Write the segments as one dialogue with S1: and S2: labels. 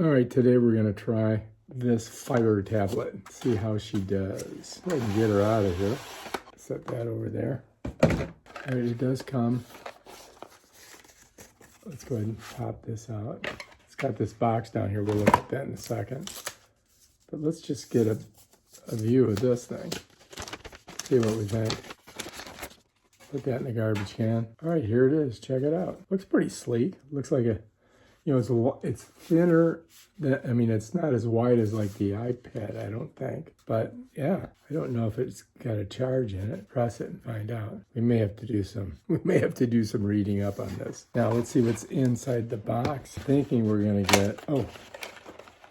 S1: All right, today we're going to try this Fire tablet. See how she does. Go ahead and get her out of here. Set that over there. All right, it does come. Let's go ahead and pop this out. It's got this box down here. We'll look at that in a second. But let's just get a view of this thing. See what we think. Put that in the garbage can. All right, here it is. Check it out. Looks pretty sleek. Looks like a, you know, it's thinner. I mean, it's not as wide as like the iPad, I don't think. But yeah, I don't know if it's got a charge in it. Press it and find out. We may have to do some reading up on this. Now let's see what's inside the box. Thinking we're gonna get, oh,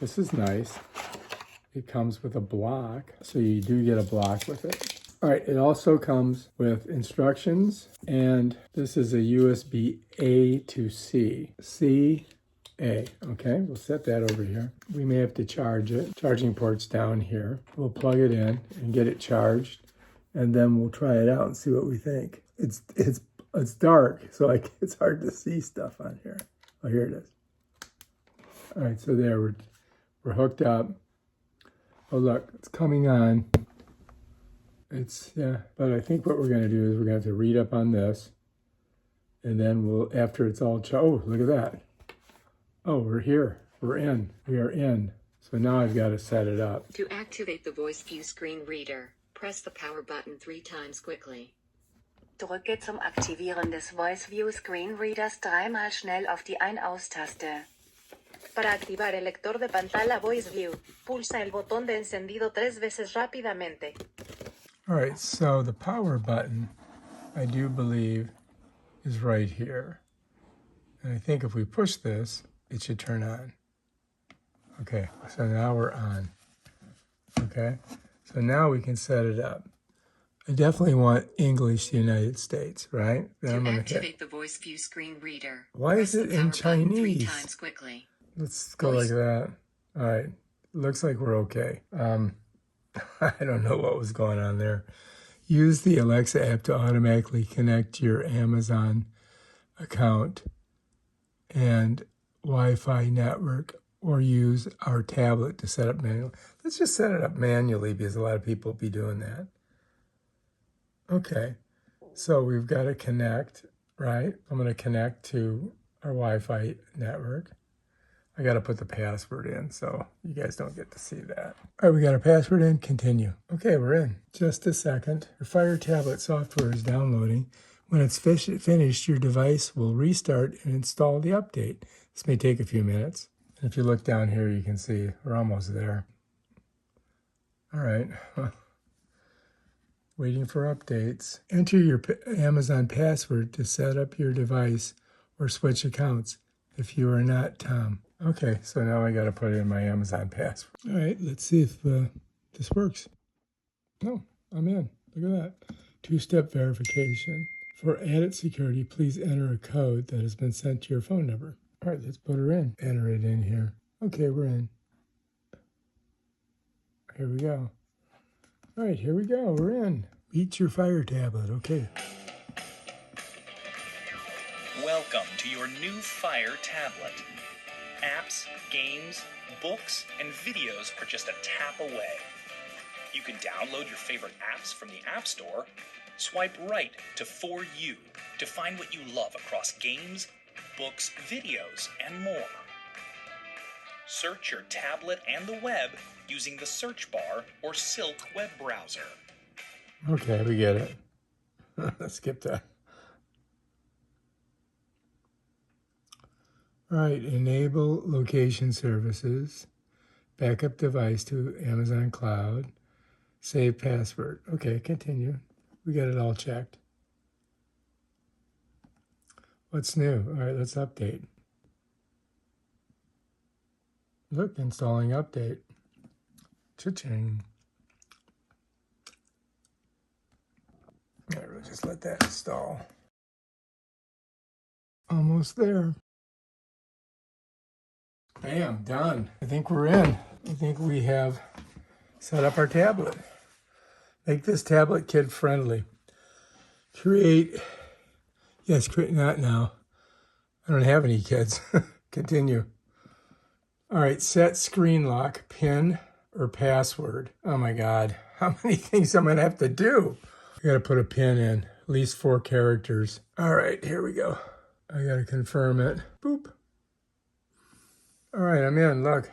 S1: this is nice. It comes with a block, so you do get a block with it. All right, it also comes with instructions, and this is a USB A to C. C, A, okay? We'll set that over here. We may have to charge it. Charging port's down here. We'll plug it in and get it charged, and then we'll try it out and see what we think. It's dark, so it's hard to see stuff on here. Oh, here it is. All right, so there, we're hooked up. Oh, look, it's coming on. Yeah, but I think what we're going to do is we're going to have to read up on this. And then after it's all oh, look at that. Oh, we're here. We're in. We are in. So now I've got to set it up.
S2: To activate the voice view screen reader, press the power button 3 times quickly.
S3: Drücke zum Aktivieren des Voice View Screen Readers dreimal schnell auf die Ein-Aus-Taste.
S2: Para activar el lector de pantalla Voice View, pulsa el botón de encendido 3 veces rápidamente.
S1: All right, so the power button, I do believe, is right here. And I think if we push this, it should turn on. Okay, so now we're on. Okay, so now we can set it up. I definitely want English United States, right? Then
S2: to activate the voice view screen reader.
S1: Why is it in Chinese?
S2: 3 times quickly.
S1: Let's go like that. All right, looks like we're okay. I don't know what was going on there. Use the Alexa app to automatically connect your Amazon account and Wi-Fi network, or use our tablet to set up manually. Let's just set it up manually because a lot of people will be doing that. Okay, so we've got to connect, right? I'm going to connect to our Wi-Fi network. I got to put the password in so you guys don't get to see that. All right, we got our password in. Continue. Okay, we're in. Just a second. Your Fire tablet software is downloading. When it's finished, your device will restart and install the update. This may take a few minutes. And if you look down here, you can see we're almost there. All right. Waiting for updates. Enter your Amazon password to set up your device or switch accounts if you are not Tom. Okay, so now I got to put in my Amazon password. All right, let's see if this works. No, I'm in. Look at that. 2-step verification. For added security, please enter a code that has been sent to your phone number. All right, let's put her in. Enter it in here. Okay, we're in. Here we go. All right, here we go. We're in. Beat your Fire tablet. Okay.
S4: Welcome to your new Fire tablet. Apps, games, books, and videos are just a tap away. You can download your favorite apps from the App Store, swipe right to For You to find what you love across games, books, videos, and more. Search your tablet and the web using the search bar or Silk web browser.
S1: Okay, we get it. Let's skip that. All right, enable location services, backup device to Amazon Cloud, save password. Okay, continue. We got it all checked. What's new? All right, let's update. Look, installing update. Cha-ching. All right, we'll just let that install. Almost there. Bam, done. I think we're in. I think we have set up our tablet. Make this tablet kid-friendly. Create, yes, not now. I don't have any kids. Continue. All right, set screen lock, PIN or password. Oh my God, how many things I'm gonna have to do? I gotta put a PIN in, at least 4 characters. All right, here we go. I gotta confirm it. Boop. All right, I'm in, look.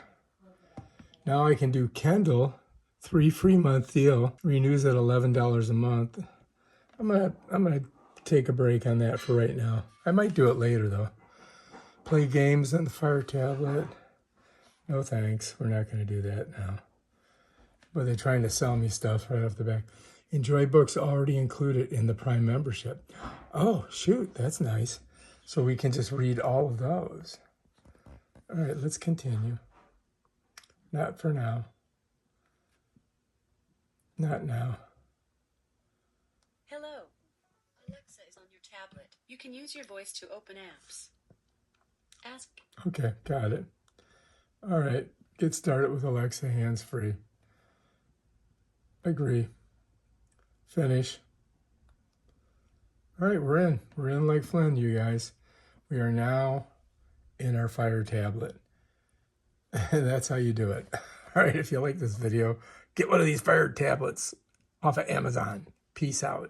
S1: Now I can do Kindle, 3 free month deal, renews at $11 a month. I'm gonna take a break on that for right now. I might do it later though. Play games on the Fire tablet. No thanks, we're not gonna do that now. But they're trying to sell me stuff right off the back. Enjoy books already included in the Prime membership. Oh, shoot, that's nice. So we can just read all of those. All right, let's continue. Not for now. Not now.
S5: Hello. Alexa is on your tablet. You can use your voice to open apps. Ask.
S1: Okay, got it. All right, get started with Alexa hands-free. Agree. Finish. All right, we're in. We're in like Flynn, you guys. We are now in our Fire tablet. And that's how you do it. All right, if you like this video, get one of these Fire tablets off of Amazon. Peace out.